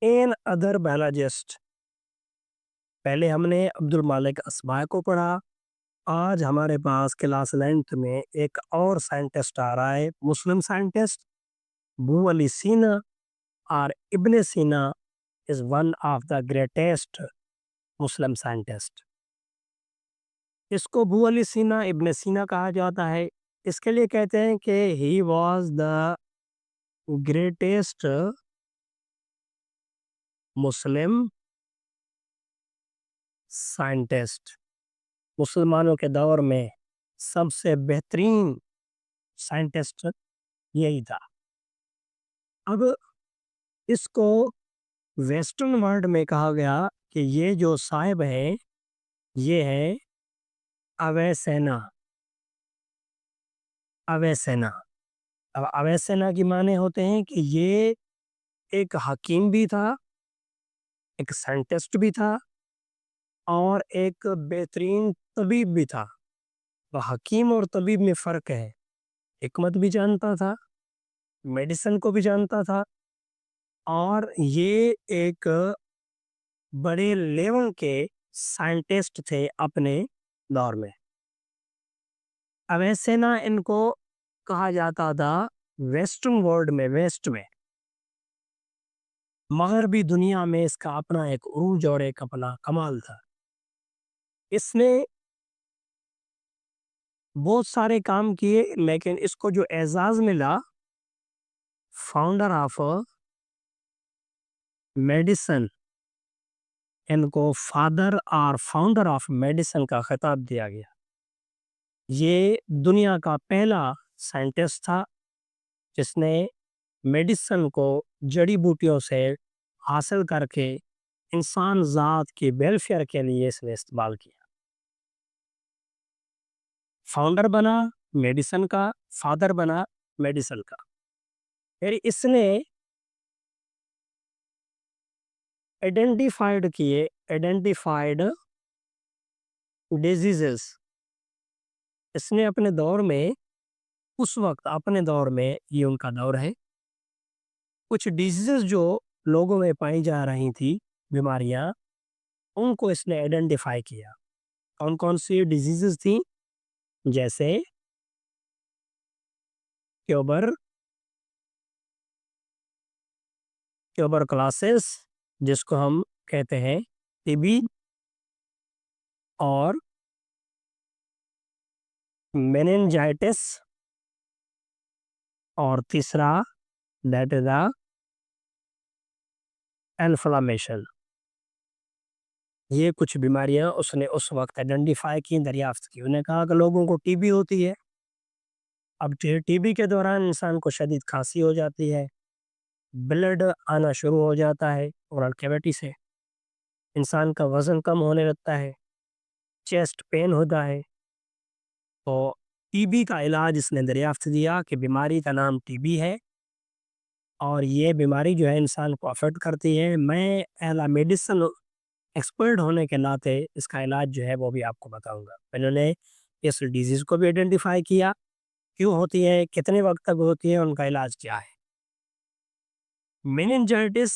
N other biologist. पहले हमने अब्दुल मालिक अस्माई को पढ़ा। आज हमारे पास क्लास 9th में एक और साइंटिस्ट आ रहा है, मुस्लिम साइंटिस्ट अबू अली सीना। और इब्ने सीना is one of the greatest Muslim scientist. इसको अबू अली सीना इब्ने सीना कहा जाता है। इसके लिए कहते हैं कि he was the greatest Muslim scientist. मुसलमानों के दौर में सबसे बेहतरीन साइंटिस्ट यही था। अब इसको वेस्टर्न वर्ल्ड में कहा गया कि ये जो साहिब है ये है अवेसेना। अवेसेना, अब अवेसेना की माने होते हैं कि ये एक हकीम भी था, एक साइंटिस्ट भी था और एक बेहतरीन तबीब भी था। तो हकीम और तबीब में फ़र्क है। हिकमत भी जानता था, मेडिसिन को भी जानता था और ये एक बड़े लेवल के साइंटिस्ट थे अपने दौर में। अवेसेना इनको कहा जाता था वेस्टर्न वर्ल्ड में, वेस्ट में, मगरबी दुनिया में इसका अपना एक उरूज और एक अपना कमाल था। इसने बहुत सारे काम किए लेकिन इसको जो एजाज मिला फाउंडर ऑफ मेडिसिन, इनको फादर और फाउंडर ऑफ मेडिसिन का खिताब दिया गया। ये दुनिया का पहला साइंटिस्ट था जिसने मेडिसिन को जड़ी बूटियों से हासिल करके इंसान ज़ात के वेलफेयर के लिए इसने इस्तेमाल किया। फाउंडर बना मेडिसिन का, फादर बना मेडिसिन का। फिर इसने आइडेंटिफाइड डिजीजेस। इसने अपने दौर में, उस वक्त अपने दौर में, ये उनका दौर है, कुछ डिजीजेस जो लोगों में पाई जा रही थी, बीमारियां, उनको इसने आइडेंटिफाई किया। कौन कौन सी डिजीजेस थी? जैसे ट्यूबर ट्यूबर क्लासेस, जिसको हम कहते हैं टीबी, और मेनिनजाइटिस, और तीसरा दैट इज द इन्फ्लामेशन। ये कुछ बीमारियां उसने उस वक्त आइडेंटिफाई की, दरियाफ्त की। उन्हें कहा कि लोगों को टीबी होती है। अब टीबी के दौरान इंसान को शदीद खांसी हो जाती है, ब्लड आना शुरू हो जाता है ओरल कैविटी से, इंसान का वजन कम होने लगता है, चेस्ट पेन होता है। तो टीबी का इलाज इसने दरियाफ्त दिया कि बीमारी का नाम टीबी है और ये बीमारी जो है इंसान को अफेक्ट करती है। मैं एज मेडिसिन एक्सपर्ट होने के नाते इसका इलाज जो है वो भी आपको बताऊंगा। इन्होंने इस डिजीज़ को भी आइडेंटिफाई किया, क्यों होती है, कितने वक्त तक होती है, उनका इलाज क्या है। मेनिंजाइटिस,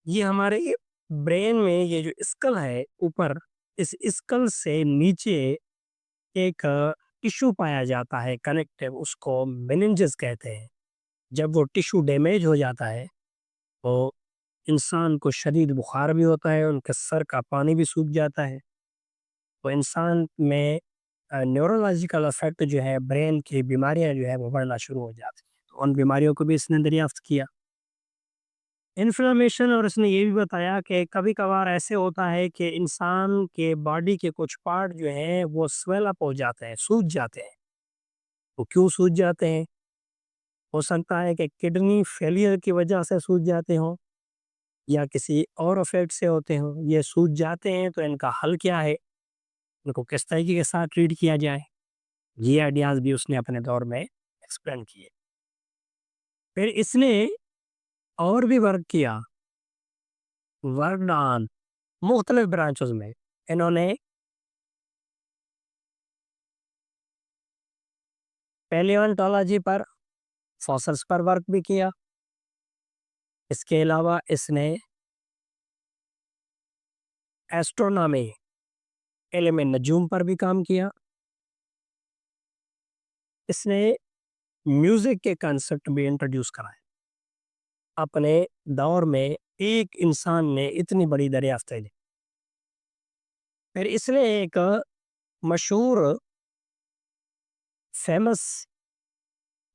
ये हमारे ब्रेन में ये जो स्कल है ऊपर, इस स्कल से नीचे एक टिश्यू पाया जाता है कनेक्टिव, उसको मेनिंजेस कहते हैं। जब वो टिश्यू डैमेज हो जाता है तो इंसान को शदीद बुखार भी होता है, उनके सर का पानी भी सूख जाता है। तो इंसान में न्यूरोलॉजिकल अफेक्ट जो है, ब्रेन की बीमारियां जो है वो बढ़ना शुरू हो जाती हैं। तो उन बीमारियों को भी इसने दरियाफ्त किया। इन्फ्लेमेशन, और इसने ये भी बताया कि कभी कभार ऐसे होता है कि इंसान के बॉडी के कुछ पार्ट जो हैं वो स्वेल अप हो जाते हैं, सूज जाते हैं। वो क्यों सूज जाते हैं? हो सकता है कि किडनी फेलियर की वजह से सूज जाते हों या किसी और अफेक्ट से होते हों। ये सूज जाते हैं तो इनका हल क्या है, इनको किस तरीके के साथ ट्रीट किया जाए, ये आइडियाज़ भी उसने अपने दौर में एक्सप्लेन किए। फिर इसने और भी वर्क किया, वर्क ऑन मुख्तलिफ ब्रांचों में। इन्होंने पैलियोंटोलॉजी पर, फॉसल्स पर वर्क भी किया। इसके अलावा इसने ایسٹرونامی علم نجوم پر بھی کام کیا. اس نے میوزک کے کنسپٹ بھی انٹروڈیوس کرائے. اپنے دور میں ایک انسان نے اتنی بڑی دریافتیں دی. پھر اس نے ایک مشہور فیمس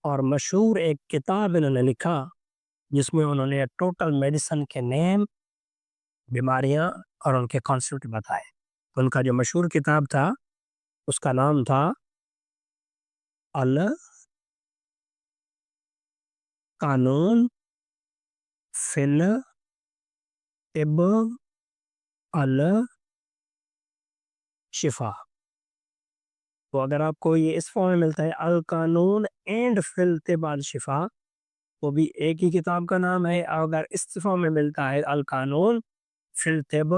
اور مشہور ایک کتاب انہوں نے لکھا جس میں انہوں نے ٹوٹل میڈیسن کے نیم، بیماریاں اور ان کے کانسیپٹ بتائے. ان کا جو مشہور کتاب تھا اس کا نام تھا القانون فی الطب الشفا. تو اگر آپ کو یہ اس فارم میں ملتا ہے القانون اینڈ فی الطب الشفا، وہ بھی ایک ہی کتاب کا نام ہے. اگر اس فارم میں ملتا ہے القانون فی الطب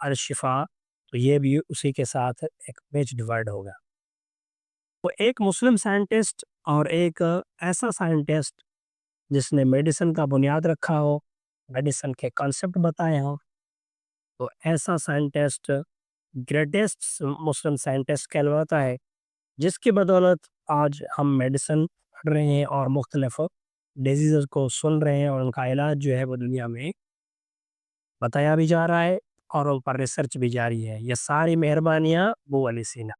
الشفا، تو یہ بھی اسی کے ساتھ ایک پیج ڈیوائڈ ہوگا. وہ ایک مسلم سائنٹسٹ اور ایک ایسا سائنٹسٹ جس نے میڈیسن کا بنیاد رکھا ہو، میڈیسن کے کانسیپٹ بتائے ہوں، تو ایسا سائنٹسٹ گریٹسٹ مسلم سائنٹسٹ کہلواتا ہے، جس کی بدولت آج ہم میڈیسن پڑھ رہے ہیں اور مختلف ڈیزیزز کو سن رہے ہیں اور ان کا علاج جو ہے وہ دنیا میں بتایا بھی جا رہا ہے اور ان پر ریسرچ بھی جاری ہے. یہ ساری مہربانیاں ابو علی سینا.